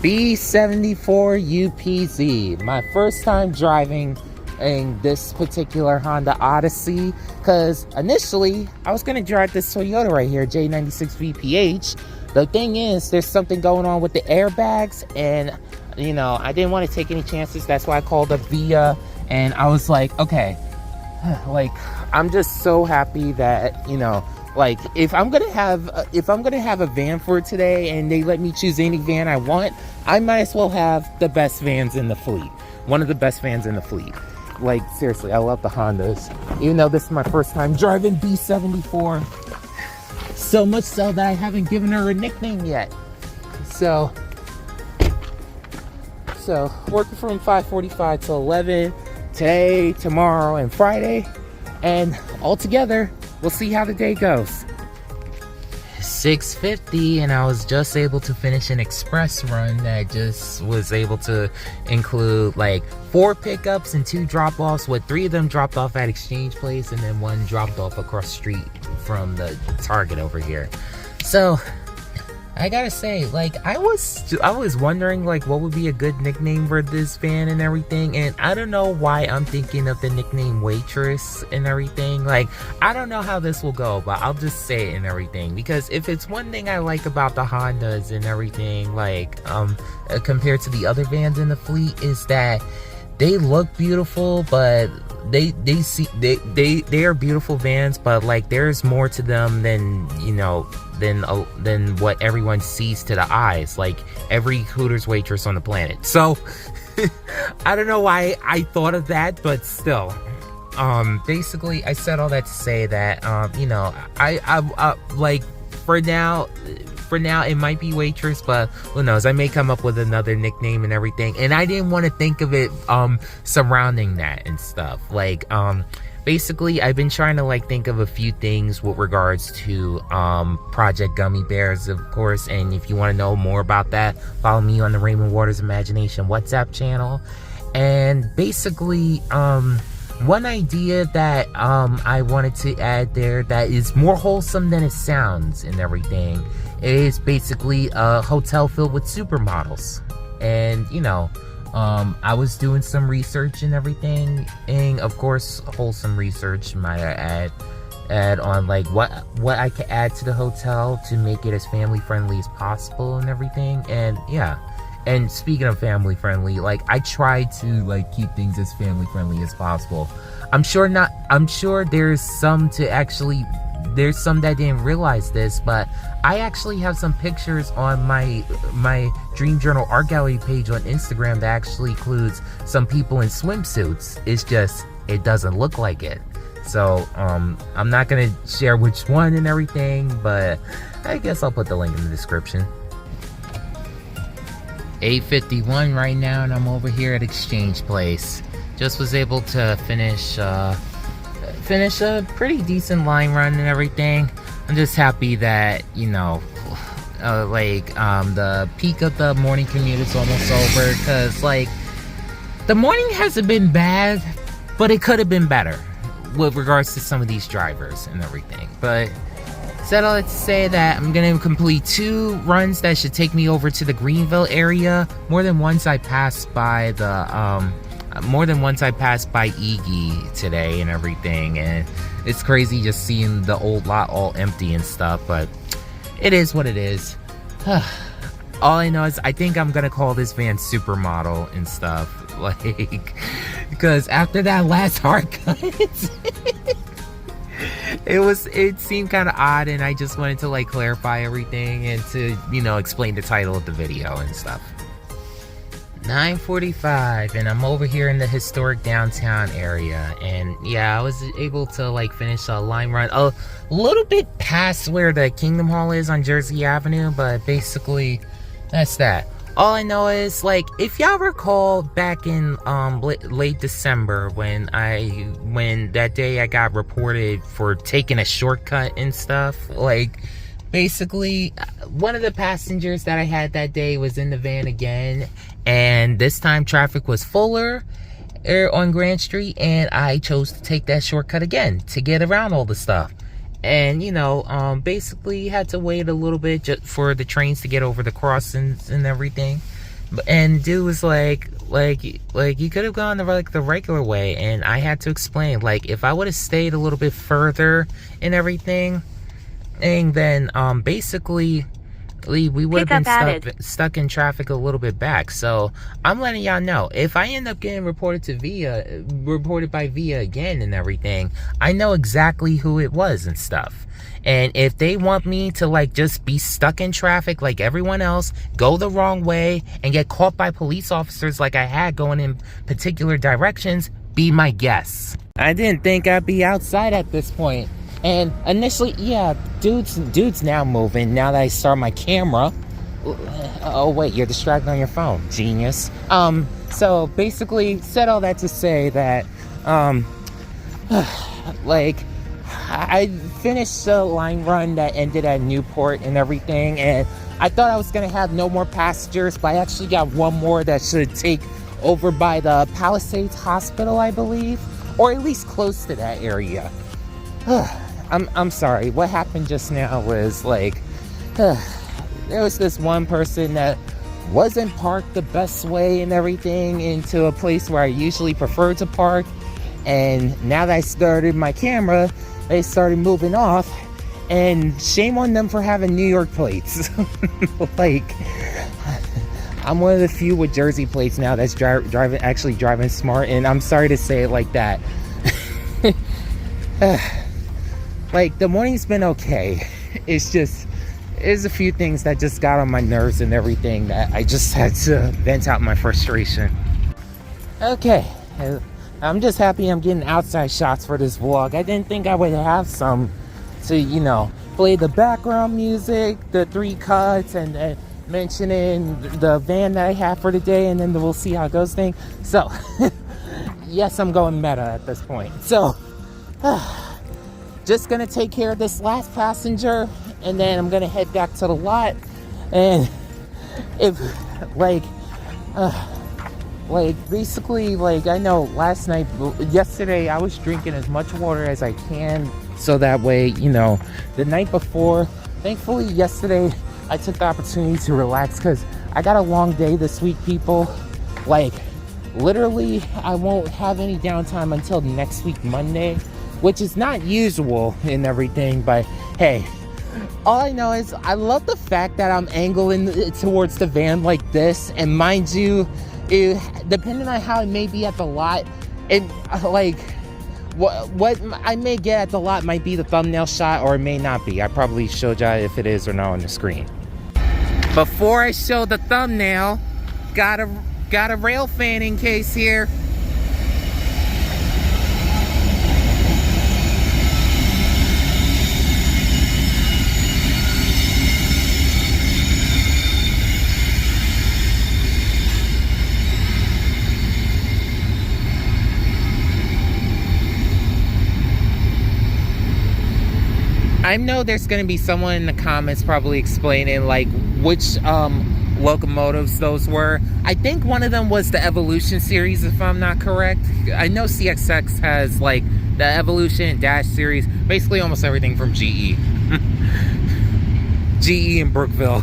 B74 UPZ. My first time driving in this particular Honda Odyssey, because initially I was gonna drive this Toyota right here, J96 VPH. The thing is, there's something going on with the airbags, and you know, I didn't want to take any chances. That's why I called up Via, and I was like, okay, like, I'm just so happy that, you know, like, if I'm gonna have a van for today and they let me choose any van I want, I might as well have the best vans in the fleet. One of the best vans in the fleet. Like, seriously, I love the Hondas. Even though this is my first time driving B74. So much so that I haven't given her a nickname yet. So working from 5:45 to 11 today, tomorrow, and Friday. And all together, we'll see how the day goes. 6:50, and I was just able to finish an express run that just was able to include like 4 pickups and 2 drop-offs, with 3 of them dropped off at Exchange Place and then 1 dropped off across the street from the Target over here. So I gotta say, like, I was wondering like what would be a good nickname for this van and everything, and I don't know why I'm thinking of the nickname Waitress and everything. Like, I don't know how this will go, but I'll just say it and everything, because if it's one thing I like about the Hondas and everything, like compared to the other vans in the fleet, is that they look beautiful, but they are beautiful vans, but like there's more to them than, you know, than what everyone sees to the eyes, like every Hooters waitress on the planet. So I don't know why I thought of that, but still, basically I said all that to say that you know, I like for now it might be Waitress, but who knows, I may come up with another nickname and everything, and I didn't want to think of it surrounding that and stuff. Like basically I've been trying to like think of a few things with regards to Project Gummy Bears, of course, and if you want to know more about that, follow me on the Raymond Waters Imagination WhatsApp channel. And basically one idea that I wanted to add there that is more wholesome than it sounds and everything is basically a hotel filled with supermodels. And you know, I was doing some research and everything, and of course wholesome research, might I add on like what I could add to the hotel to make it as family friendly as possible and everything. And yeah, and speaking of family friendly, like I try to like keep things as family friendly as possible. I'm sure there's some that didn't realize this, but I actually have some pictures on my Dream Journal art gallery page on Instagram that actually includes some people in swimsuits. It's just, it doesn't look like it. So I'm not gonna share which one and everything, but I guess I'll put the link in the description. 8:51 right now, and I'm over here at Exchange Place. Just was able to finish a pretty decent line run and everything. I'm just happy that, you know, the peak of the morning commute is almost over, because like the morning hasn't been bad, but it could have been better with regards to some of these drivers and everything. But said all that to say that I'm gonna complete 2 runs that should take me over to the Greenville area. More than once I passed by Iggy today and everything, and it's crazy just seeing the old lot all empty and stuff, but it is what it is. All I know is I think I'm gonna call this van Supermodel and stuff, like, because after that last hard cut, it seemed kind of odd, and I just wanted to like clarify everything and to, you know, explain the title of the video and stuff. 9:45, and I'm over here in the historic downtown area, and yeah, I was able to like finish a line run a little bit past where the Kingdom Hall is on Jersey Avenue, but basically that's that. All I know is, like, if y'all recall back in late December when that day I got reported for taking a shortcut and stuff, like, basically one of the passengers that I had that day was in the van again, and this time traffic was fuller on Grand Street, and I chose to take that shortcut again to get around all the stuff. And, you know, basically had to wait a little bit just for the trains to get over the crossings and everything. And dude was like you could have gone the regular way, and I had to explain, like, if I would have stayed a little bit further and everything, and then basically we would have been stuck in traffic a little bit back. So I'm letting y'all know, if I end up getting reported by VIA again and everything, I know exactly who it was and stuff. And if they want me to, like, just be stuck in traffic like everyone else, go the wrong way, and get caught by police officers like I had going in particular directions, be my guest. I didn't think I'd be outside at this point. And initially, yeah, dude's now moving, now that I start my camera. Oh, wait, you're distracted on your phone. Genius. So, basically, said all that to say that, like, I finished the line run that ended at Newport and everything, and I thought I was going to have no more passengers, but I actually got one more that should take over by the Palisades Hospital, I believe, or at least close to that area. I'm sorry, what happened just now was, like, there was this one person that wasn't parked the best way and everything into a place where I usually prefer to park, and now that I started my camera, they started moving off, and shame on them for having New York plates. Like, I'm one of the few with Jersey plates now that's driving smart, and I'm sorry to say it like that. Like, the morning's been okay. It's just, there's a few things that just got on my nerves and everything that I just had to vent out my frustration. Okay. I'm just happy I'm getting outside shots for this vlog. I didn't think I would have some to, you know, play the background music, the 3 cuts, and mentioning the van that I have for today, and then we'll see how it goes thing. So, yes, I'm going meta at this point. So, just gonna take care of this last passenger, and then I'm gonna head back to the lot. And if, basically, like, I know yesterday I was drinking as much water as I can, so that way, you know, the night before, thankfully yesterday I took the opportunity to relax, because I got a long day this week, people. Like, literally, I won't have any downtime until next week, Monday, which is not usual and everything, but hey, all I know is I love the fact that I'm angling towards the van like this, and mind you, depending on how it may be at the lot, it, like, what I may get at the lot might be the thumbnail shot, or it may not be. I probably showed y'all if it is or not on the screen. Before I show the thumbnail, got a rail fanning case here. I know there's going to be someone in the comments probably explaining, like, which locomotives those were. I think one of them was the Evolution series, if I'm not correct. I know CXX has, like, the Evolution and Dash series, basically almost everything from GE. GE and Brookville.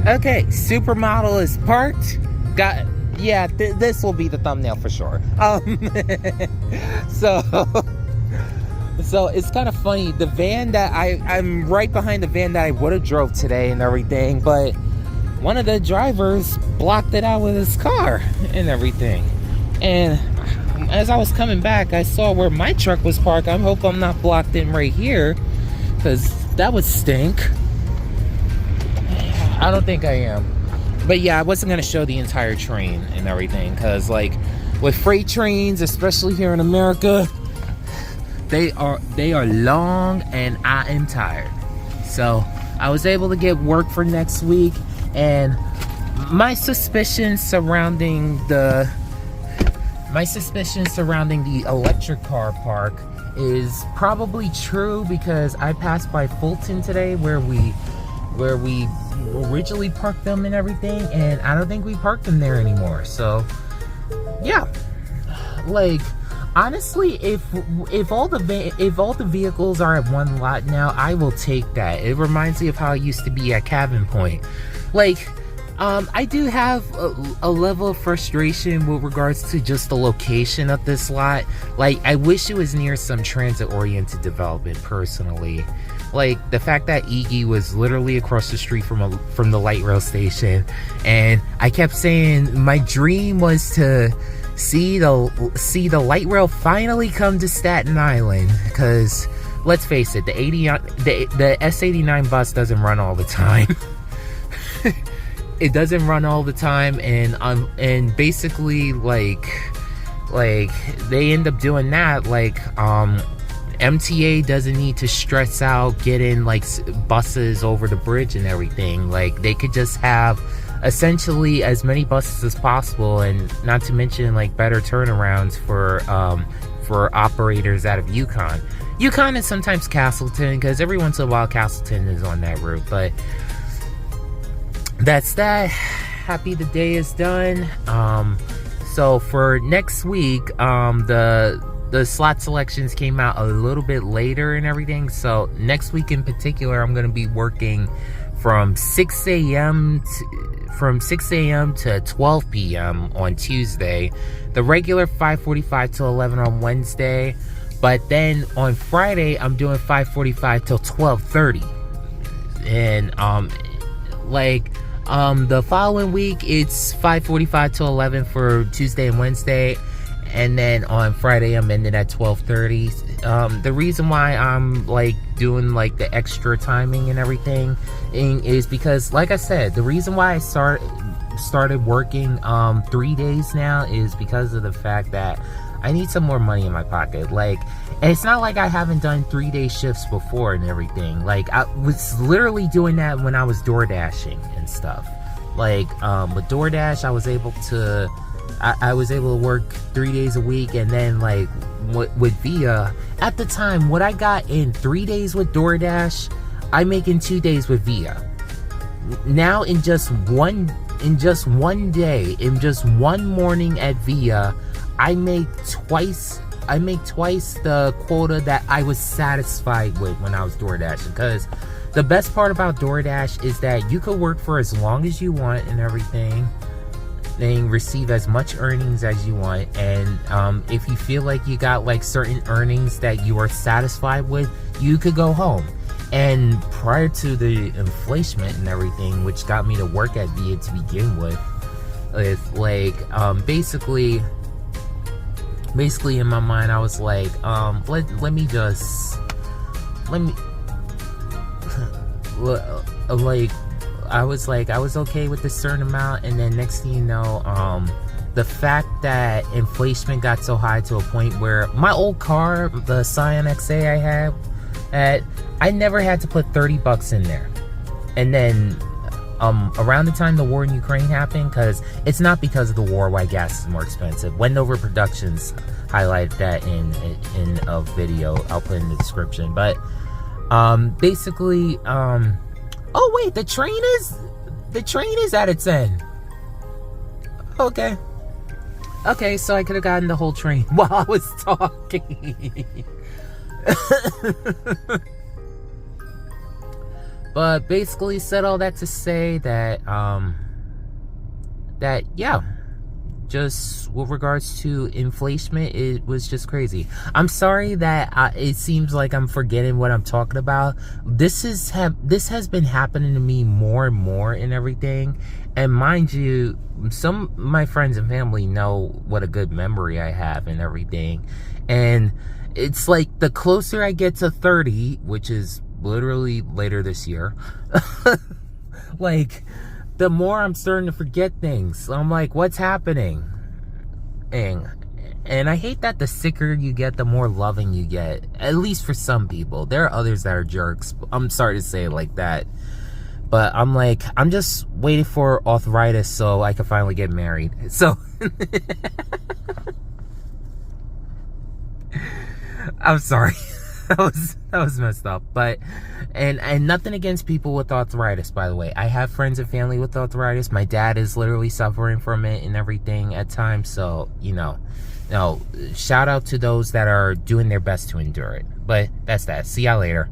Okay, Supermodel is parked. This will be the thumbnail for sure. So it's kind of funny. The van that I'm right behind the van that I would have drove today and everything, but one of the drivers blocked it out with his car and everything. And as I was coming back, I saw where my truck was parked. I hope I'm not blocked in right here, because that would stink. I don't think I am. But yeah, I wasn't going to show the entire train and everything, because, like, with freight trains, especially here in America, they are long, and I am tired. So I was able to get work for next week, and my suspicions surrounding the electric car park is probably true, because I passed by Fulton today where we originally parked them and everything, and I don't think we parked them there anymore. So yeah, like, honestly, if all the vehicles are at one lot now, I will take that. It reminds me of how it used to be at Cabin Point. Like, I do have a level of frustration with regards to just the location of this lot. Like, I wish it was near some transit-oriented development, personally. Like, the fact that Iggy was literally across the street from the light rail station, and I kept saying my dream was to see the light rail finally come to Staten Island, because let's face it, the S89 bus doesn't run all the time. It doesn't run all the time, and basically like they end up doing that. Like, MTA doesn't need to stress out getting like buses over the bridge and everything. Like, they could just have essentially as many buses as possible, and not to mention like better turnarounds for operators out of Yukon and sometimes Castleton, because every once in a while Castleton is on that route. But that's that. Happy the day is done. So for next week, the slot selections came out a little bit later and everything. So next week in particular, I'm going to be working from 6 a.m. to 12 p.m. on Tuesday. The regular 5:45 till 11 on Wednesday. But then on Friday, I'm doing 5:45 till 12:30. And the following week, it's 5:45 till 11 for Tuesday and Wednesday. And then on Friday, I'm ending at 12:30. The reason why I'm like doing like the extra timing and everything is because, like I said, the reason why I started working 3 days now is because of the fact that I need some more money in my pocket. Like, and it's not like I haven't done 3-day shifts before and everything. Like, I was literally doing that when I was door dashing and stuff. Like, with DoorDash, I was able to work 3 days a week, and then like with Via, at the time, what I got in 3 days with DoorDash, I make in 2 days with Via. Now in just one day, in just one morning at Via, I make twice the quota that I was satisfied with when I was DoorDashing. Because the best part about DoorDash is that you could work for as long as you want and everything, and receive as much earnings as you want. And if you feel like you got like certain earnings that you are satisfied with, you could go home. And prior to the inflation and everything, which got me to work at Via to begin with, it's like basically in my mind, I was like, let me like, I was okay with a certain amount. And then next thing you know, the fact that inflation got so high to a point where my old car, the Scion XA I had, I never had to put $30 in there. And then around the time the war in Ukraine happened, because it's not because of the war why gas is more expensive. Wendover Productions highlighted that in a video I'll put in the description. But basically, oh wait, the train is at its end. Okay, so I could have gotten the whole train while I was talking. But basically said all that to say that yeah, just with regards to inflation, it was just crazy. I'm sorry that it seems like I'm forgetting what I'm talking about. This has been happening to me more and more and everything. And mind you, some of my friends and family know what a good memory I have and everything. And it's like the closer I get to 30, which is literally later this year, like, the more I'm starting to forget things. I'm like, what's happening? And I hate that the sicker you get, the more loving you get. At least for some people. There are others that are jerks. I'm sorry to say it like that. But I'm like, I'm just waiting for arthritis so I can finally get married. So, I'm sorry. That was messed up. But, and nothing against people with arthritis, by the way. I have friends and family with arthritis. My dad is literally suffering from it and everything at times. So, you know, shout out to those that are doing their best to endure it. But that's that. See y'all later.